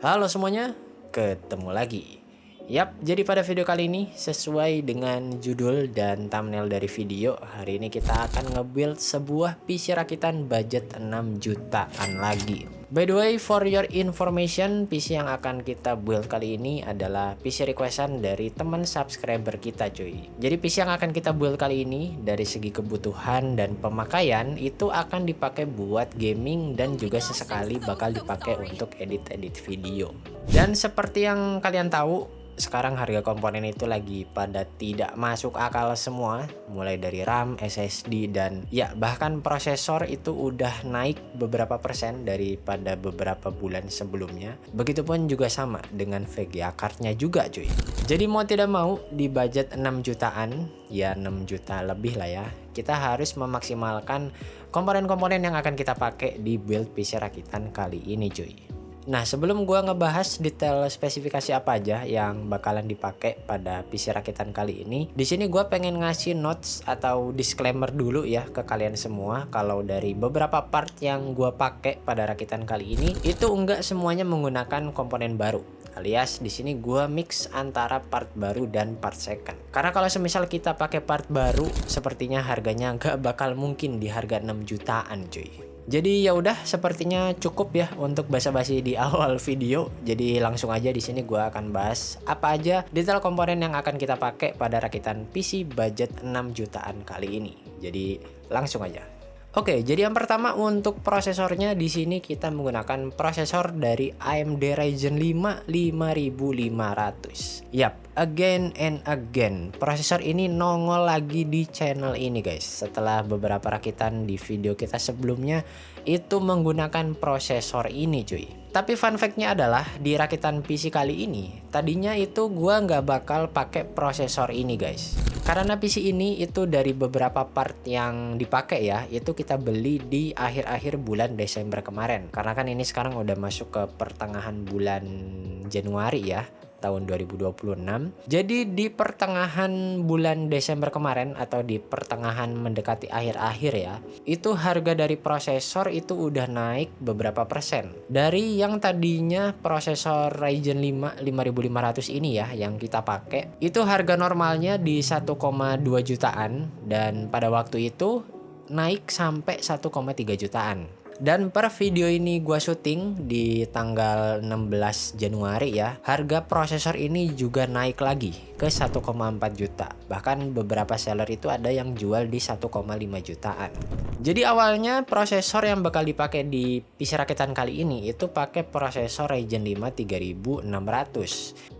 Halo semuanya, ketemu lagi. Yap, jadi pada video kali ini sesuai dengan judul dan thumbnail dari video, hari ini kita akan nge-build sebuah PC rakitan budget 6 jutaan lagi. By the way, for your information, PC yang akan kita build kali ini adalah PC requestan dari teman subscriber kita cuy. Jadi PC yang akan kita build kali ini dari segi kebutuhan dan pemakaian itu akan dipakai buat gaming dan juga sesekali bakal dipakai untuk edit-edit video. Dan seperti yang kalian tahu, sekarang harga komponen itu lagi pada tidak masuk akal semua, mulai dari RAM, SSD, dan ya bahkan prosesor itu udah naik beberapa persen daripada beberapa bulan sebelumnya. Begitupun juga sama dengan VGA cardnya juga cuy. Jadi mau tidak mau di budget 6 jutaan, ya 6 juta lebih lah ya, kita harus memaksimalkan komponen-komponen yang akan kita pakai di build PC rakitan kali ini cuy. Nah, sebelum gua ngebahas detail spesifikasi apa aja yang bakalan dipakai pada PC rakitan kali ini, di sini gua pengen ngasih notes atau disclaimer dulu ya ke kalian semua kalau dari beberapa part yang gua pakai pada rakitan kali ini itu enggak semuanya menggunakan komponen baru. Alias di sini gua mix antara part baru dan part second. Karena kalau semisal kita pakai part baru, sepertinya harganya nggak bakal mungkin di harga 6 jutaan cuy. Jadi ya udah, sepertinya cukup ya untuk basa-basi di awal video. Jadi langsung aja di sini gua akan bahas apa aja detail komponen yang akan kita pakai pada rakitan PC budget 6 jutaan kali ini. Jadi langsung aja. Oke, jadi yang pertama untuk prosesornya di sini kita menggunakan prosesor dari AMD Ryzen 5 5500. Yap, again and again, prosesor ini nongol lagi di channel ini guys. Setelah beberapa rakitan di video kita sebelumnya itu menggunakan prosesor ini cuy. Tapi fun fact-nya adalah di rakitan PC kali ini tadinya itu gua nggak bakal pakai prosesor ini guys. Karena PC ini itu dari beberapa part yang dipakai ya, itu kita beli di akhir-akhir bulan Desember kemarin. Karena kan ini sekarang udah masuk ke pertengahan bulan Januari ya, tahun 2026. Jadi di pertengahan bulan Desember kemarin atau di pertengahan mendekati akhir-akhir ya, itu harga dari prosesor itu udah naik beberapa persen. Dari yang tadinya prosesor Ryzen 5 5500 ini ya yang kita pakai, itu harga normalnya di 1,2 jutaan dan pada waktu itu naik sampai 1,3 jutaan. Dan per video ini gua syuting di tanggal 16 Januari ya, harga prosesor ini juga naik lagi ke 1,4 juta. Bahkan beberapa seller itu ada yang jual di 1,5 jutaan. Jadi awalnya prosesor yang bakal dipakai di PC rakitan kali ini itu pakai prosesor Ryzen 5 3600.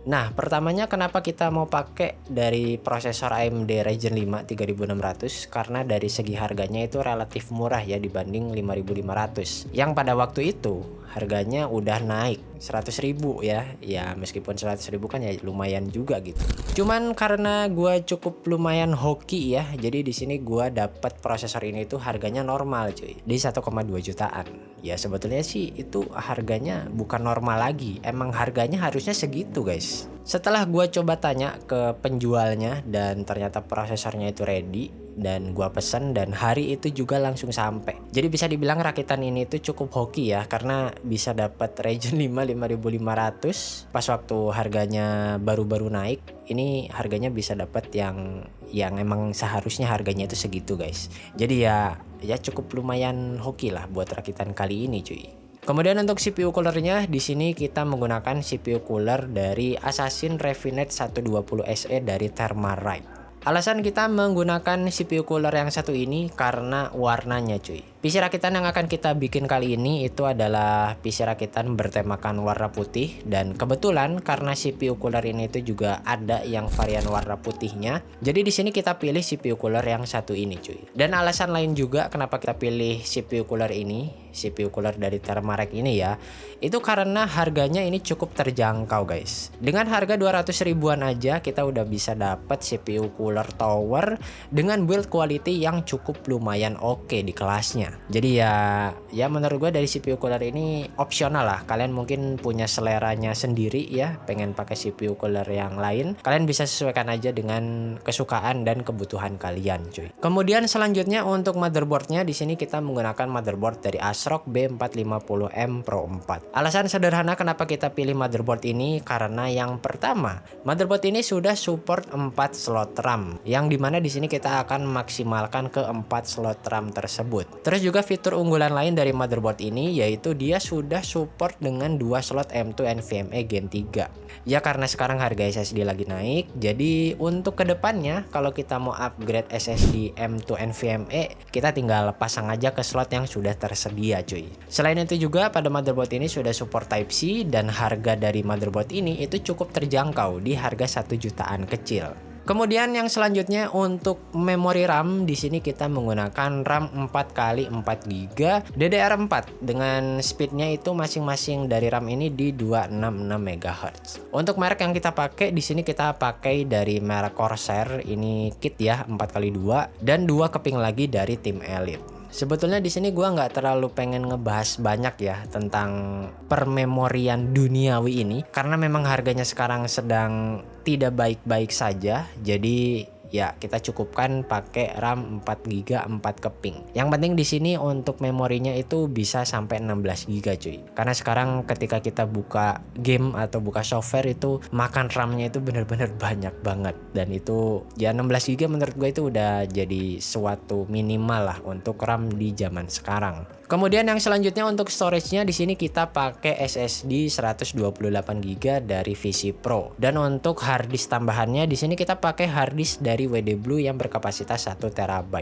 Nah, pertamanya kenapa kita mau pakai dari prosesor AMD Ryzen 5 3600? Karena dari segi harganya itu relatif murah ya dibanding 5500. Yang pada waktu itu harganya udah naik 100.000 ya. Ya meskipun 100.000 kan ya lumayan juga gitu. Cuman karena gua cukup lumayan hoki ya, jadi di sini gua dapat prosesor ini tuh harganya normal cuy, di 1,2 jutaan. Ya sebetulnya sih itu harganya bukan normal lagi, emang harganya harusnya segitu guys. Setelah gua coba tanya ke penjualnya dan ternyata prosesornya itu ready dan gua pesen dan hari itu juga langsung sampai. Jadi bisa dibilang rakitan ini tuh cukup hoki ya, karena bisa dapat Ryzen 5 5500 pas waktu harganya baru-baru naik. Ini harganya bisa dapat yang emang seharusnya harganya itu segitu guys. Jadi ya cukup lumayan hoki lah buat rakitan kali ini cuy. Kemudian untuk CPU coolernya di sini kita menggunakan CPU cooler dari Assassin Refinate 120 SE dari Thermalright. Alasan kita menggunakan CPU cooler yang satu ini karena warnanya cuy. PC rakitan yang akan kita bikin kali ini itu adalah PC rakitan bertemakan warna putih, dan kebetulan karena CPU cooler ini itu juga ada yang varian warna putihnya. Jadi di sini kita pilih CPU cooler yang satu ini cuy. Dan alasan lain juga kenapa kita pilih CPU cooler ini, CPU cooler dari Thermalright ini ya, itu karena harganya ini cukup terjangkau guys. Dengan harga 200 ribuan aja kita udah bisa dapat CPU cooler tower dengan build quality yang cukup lumayan oke di kelasnya. Jadi ya menurut gue dari CPU cooler ini opsional lah. Kalian mungkin punya seleranya sendiri ya, pengen pakai CPU cooler yang lain, kalian bisa sesuaikan aja dengan kesukaan dan kebutuhan kalian, cuy. Kemudian selanjutnya untuk motherboardnya, di sini kita menggunakan motherboard dari ASRock B450M Pro 4. Alasan sederhana kenapa kita pilih motherboard ini karena yang pertama, motherboard ini sudah support 4 slot RAM, yang dimana di sini kita akan maksimalkan ke 4 slot RAM tersebut. Terus juga fitur unggulan lain dari motherboard ini yaitu dia sudah support dengan 2 slot M2 NVMe Gen 3. Ya karena sekarang harga SSD lagi naik, jadi untuk kedepannya kalau kita mau upgrade SSD M2 NVMe, kita tinggal pasang aja ke slot yang sudah tersedia, cuy. Selain itu juga pada motherboard ini sudah support Type-C dan harga dari motherboard ini itu cukup terjangkau di harga 1 jutaan kecil. Kemudian yang selanjutnya untuk memori RAM, di sini kita menggunakan RAM 4x4GB DDR4 dengan speednya itu masing-masing dari RAM ini di 266 MHz. Untuk merek yang kita pakai di sini kita pakai dari merek Corsair, ini kit ya 4x2 dan 2 keping lagi dari tim Elite. Sebetulnya di sini gua nggak terlalu pengen ngebahas banyak ya tentang permemorian duniawi ini karena memang harganya sekarang sedang tidak baik-baik saja. Jadi ya kita cukupkan pakai RAM 4GB 4 keping. Yang penting di sini untuk memorinya itu bisa sampai 16GB, cuy. Karena sekarang ketika kita buka game atau buka software itu makan RAM-nya itu bener-bener banyak banget, dan itu ya 16GB menurut gue itu udah jadi suatu minimal lah untuk RAM di zaman sekarang. Kemudian yang selanjutnya untuk storage-nya di sini kita pakai SSD 128GB dari VC Pro, dan untuk hard disk tambahannya di sini kita pakai hard disk dari WD Blue yang berkapasitas 1 TB.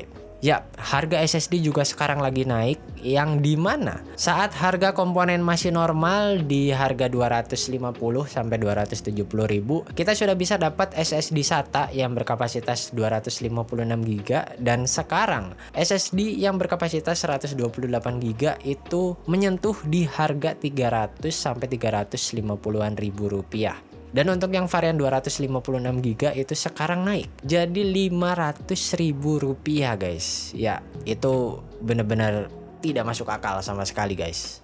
Ya, harga SSD juga sekarang lagi naik, yang dimana saat harga komponen masih normal di harga 250 sampai 270 ribu, kita sudah bisa dapat SSD SATA yang berkapasitas 256GB, dan sekarang SSD yang berkapasitas 128GB itu menyentuh di harga 300 sampai 350-an ribu rupiah. Dan untuk yang varian 256GB itu sekarang naik jadi 500.000 rupiah, guys. Ya, itu benar-benar tidak masuk akal sama sekali, guys.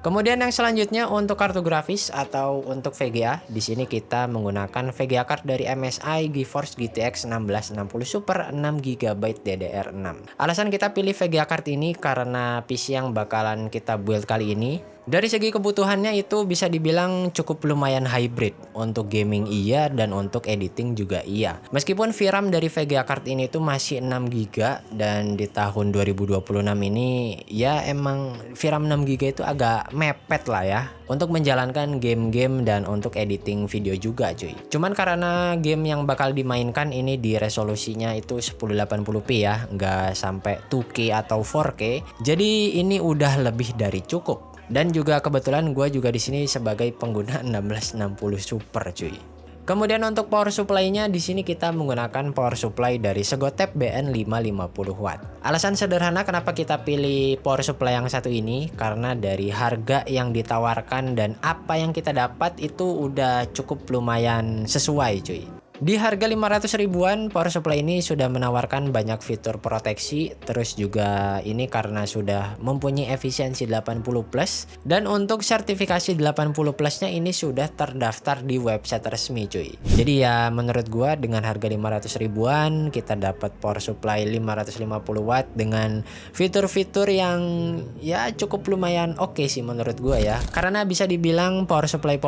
Kemudian yang selanjutnya untuk kartu grafis atau untuk VGA, di sini kita menggunakan VGA card dari MSI GeForce GTX 1660 Super 6GB DDR6. Alasan kita pilih VGA card ini karena PC yang bakalan kita build kali ini dari segi kebutuhannya itu bisa dibilang cukup lumayan hybrid. Untuk gaming iya, dan untuk editing juga iya. Meskipun VRAM dari VGA card ini itu masih 6GB, dan di tahun 2026 ini ya emang VRAM 6GB itu agak mepet lah ya untuk menjalankan game-game dan untuk editing video juga, cuy. Cuman karena game yang bakal dimainkan ini di resolusinya itu 1080p ya, nggak sampai 2K atau 4K. Jadi ini udah lebih dari cukup. Dan juga kebetulan gue juga di sini sebagai pengguna 1660 Super, cuy. Kemudian untuk power supply-nya di sini kita menggunakan power supply dari Segotep BN550W. Alasan sederhana kenapa kita pilih power supply yang satu ini karena dari harga yang ditawarkan dan apa yang kita dapat itu udah cukup lumayan sesuai, cuy. Di harga 500 ribuan, power supply ini sudah menawarkan banyak fitur proteksi, terus juga ini karena sudah mempunyai efisiensi 80+, dan untuk sertifikasi 80+-nya ini sudah terdaftar di website resmi, cuy. Jadi ya menurut gua dengan harga 500 ribuan kita dapat power supply 550W dengan fitur-fitur yang ya cukup lumayan oke sih menurut gua ya. Karena bisa dibilang power supply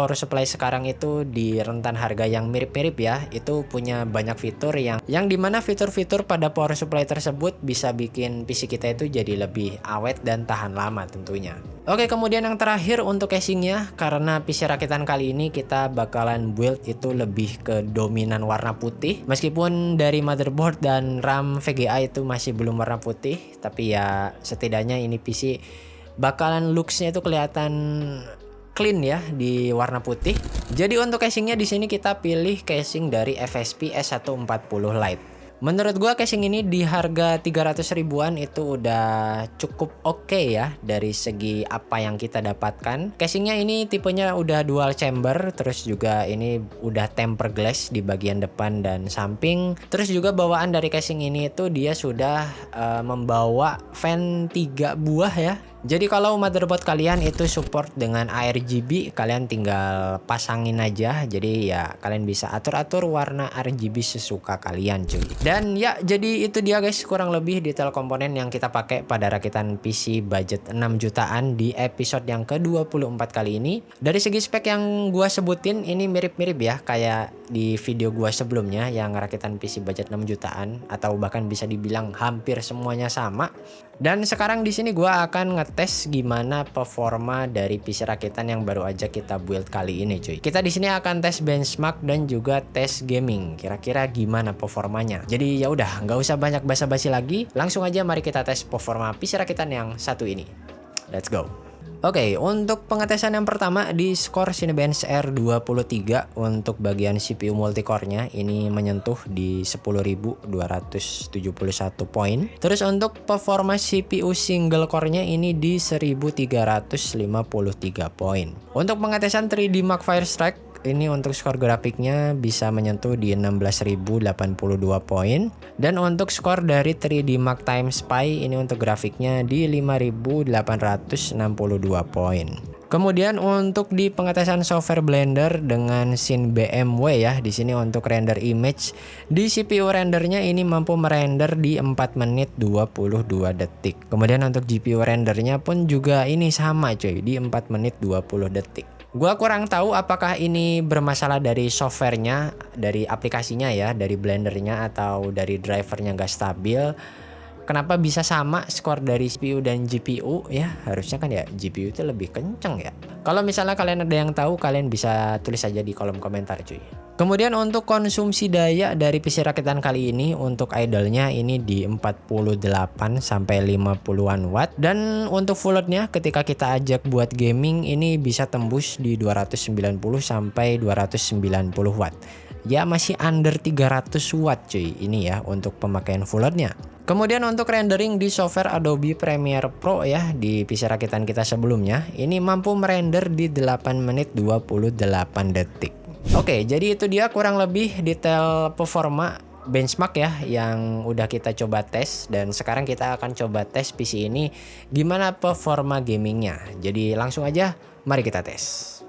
sekarang itu di rentan harga yang mirip-mirip ya, itu punya banyak fitur yang dimana fitur-fitur pada power supply tersebut bisa bikin PC kita itu jadi lebih awet dan tahan lama tentunya. Oke, kemudian yang terakhir untuk casingnya, karena PC rakitan kali ini kita bakalan build itu lebih ke dominan warna putih. Meskipun dari motherboard dan RAM VGA itu masih belum warna putih, tapi ya setidaknya ini PC bakalan looks-nya itu kelihatan clean ya di warna putih. Jadi untuk casingnya di sini kita pilih casing dari FSP S140 Lite. Menurut gua casing ini di harga 300 ribuan itu udah cukup oke ya dari segi apa yang kita dapatkan. Casingnya ini tipenya udah dual chamber, terus juga ini udah tempered glass di bagian depan dan samping. Terus juga bawaan dari casing ini itu dia sudah membawa fan 3 buah ya. Jadi kalau motherboard kalian itu support dengan RGB, kalian tinggal pasangin aja. Jadi ya kalian bisa atur-atur warna RGB sesuka kalian cuy. Dan ya jadi itu dia guys kurang lebih detail komponen yang kita pakai pada rakitan PC budget 6 jutaan di episode yang ke-24 kali ini. Dari segi spek yang gua sebutin ini mirip-mirip ya kayak di video gua sebelumnya yang rakitan PC budget 6 jutaan atau bahkan bisa dibilang hampir semuanya sama. Dan sekarang di sini gua akan ngetes gimana performa dari PC rakitan yang baru aja kita build kali ini cuy. Kita di sini akan tes benchmark dan juga tes gaming. Kira-kira gimana performanya. Jadi ya udah nggak usah banyak basa-basi lagi. Langsung aja mari kita tes performa PC rakitan yang satu ini. Let's go. Oke, untuk pengetesan yang pertama di skor Cinebench R23 untuk bagian CPU multicore-nya ini menyentuh di 10.271 poin. Terus untuk performa CPU single core-nya ini di 1.353 poin. Untuk pengetesan 3D Mark Firestrike ini untuk skor grafiknya bisa menyentuh di 16.082 poin. Dan untuk skor dari 3D Mark Time Spy ini untuk grafiknya di 5.862 poin. Kemudian untuk di pengetesan software Blender dengan scene BMW ya, di sini untuk render image di CPU rendernya ini mampu merender di 4 menit 22 detik. Kemudian untuk GPU rendernya pun juga ini sama cuy, di 4 menit 20 detik. Gua kurang tahu apakah ini bermasalah dari softwarenya, dari aplikasinya ya, dari Blendernya atau dari drivernya gak stabil. Kenapa bisa sama skor dari CPU dan GPU ya? Harusnya kan ya GPU itu lebih kenceng ya. Kalau misalnya kalian ada yang tahu, kalian bisa tulis aja di kolom komentar cuy. Kemudian untuk konsumsi daya dari PC rakitan kali ini untuk idle-nya ini di 48 sampai 50-an watt, dan untuk full load-nya ketika kita ajak buat gaming ini bisa tembus di 290 sampai 290 watt. Ya masih under 300 watt cuy ini ya untuk pemakaian full load-nya. Kemudian untuk rendering di software Adobe Premiere Pro ya di PC rakitan kita sebelumnya ini mampu merender di 8 menit 28 detik. Oke, jadi itu dia kurang lebih detail performa benchmark ya yang udah kita coba tes, dan sekarang kita akan coba tes PC ini gimana performa gamingnya. Jadi langsung aja mari kita tes.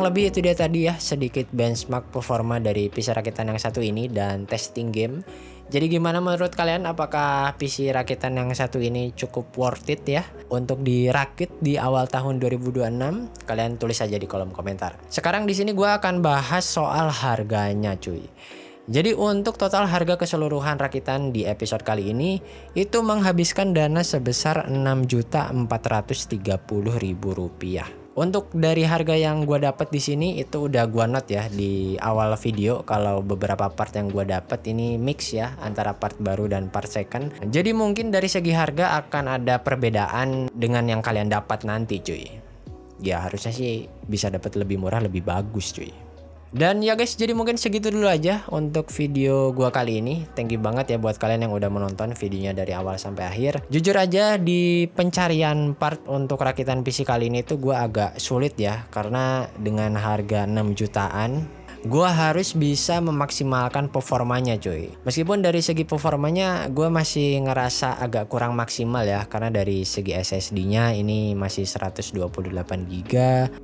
lebih itu dia tadi ya, sedikit benchmark performa dari PC rakitan yang satu ini dan testing game. Jadi gimana menurut kalian, apakah PC rakitan yang satu ini cukup worth it ya untuk dirakit di awal tahun 2026? Kalian tulis aja di kolom komentar. Sekarang di sini gue akan bahas soal harganya cuy. Jadi untuk total harga keseluruhan rakitan di episode kali ini itu menghabiskan dana sebesar Rp6.430.000. Untuk dari harga yang gue dapat di sini itu udah gue note ya di awal video, kalau beberapa part yang gue dapat ini mix ya antara part baru dan part second. Jadi mungkin dari segi harga akan ada perbedaan dengan yang kalian dapat nanti cuy. Ya harusnya sih bisa dapat lebih murah lebih bagus cuy. Dan ya guys, jadi mungkin segitu dulu aja untuk video gua kali ini. Thank you banget ya buat kalian yang udah menonton videonya dari awal sampai akhir. Jujur aja di pencarian part untuk rakitan PC kali ini tuh gua agak sulit ya, karena dengan harga 6 jutaan gua harus bisa memaksimalkan performanya cuy. Meskipun dari segi performanya gua masih ngerasa agak kurang maksimal ya, karena dari segi SSD-nya ini masih 128 GB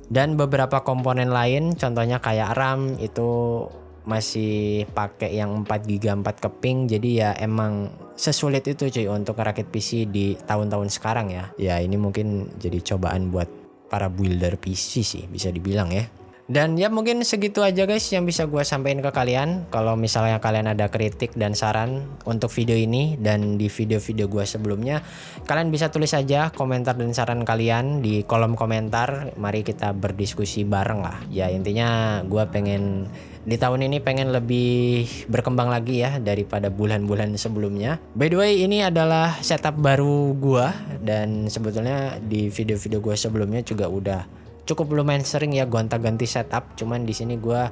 dan beberapa komponen lain contohnya kayak RAM itu masih pakai yang 4 GB 4 keping. Jadi ya emang sesulit itu cuy untuk ngerakit PC di tahun-tahun sekarang ya. Ya ini mungkin jadi cobaan buat para builder PC sih bisa dibilang ya. Dan ya mungkin segitu aja guys yang bisa gue sampaikan ke kalian. Kalau misalnya kalian ada kritik dan saran untuk video ini dan di video-video gue sebelumnya, kalian bisa tulis aja komentar dan saran kalian di kolom komentar. Mari kita berdiskusi bareng lah. Ya intinya gue pengen di tahun ini pengen lebih berkembang lagi ya daripada bulan-bulan sebelumnya. By the way, ini adalah setup baru gue, dan sebetulnya di video-video gue sebelumnya juga udah cukup lumayan sering ya gonta-ganti setup. Cuman di sini gue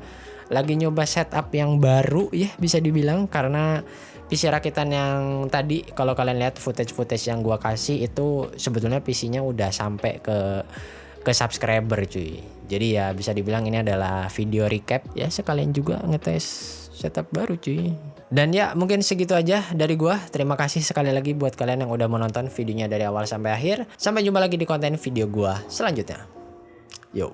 lagi nyoba setup yang baru ya bisa dibilang, karena PC rakitan yang tadi kalau kalian lihat footage yang gue kasih itu sebetulnya PC-nya udah sampai ke subscriber cuy. Jadi ya bisa dibilang ini adalah video recap ya, sekalian juga ngetes setup baru cuy. Dan ya mungkin segitu aja dari gua. Terima kasih sekali lagi buat kalian yang udah menonton videonya dari awal sampai akhir. Sampai jumpa lagi di konten video gua selanjutnya. Yo.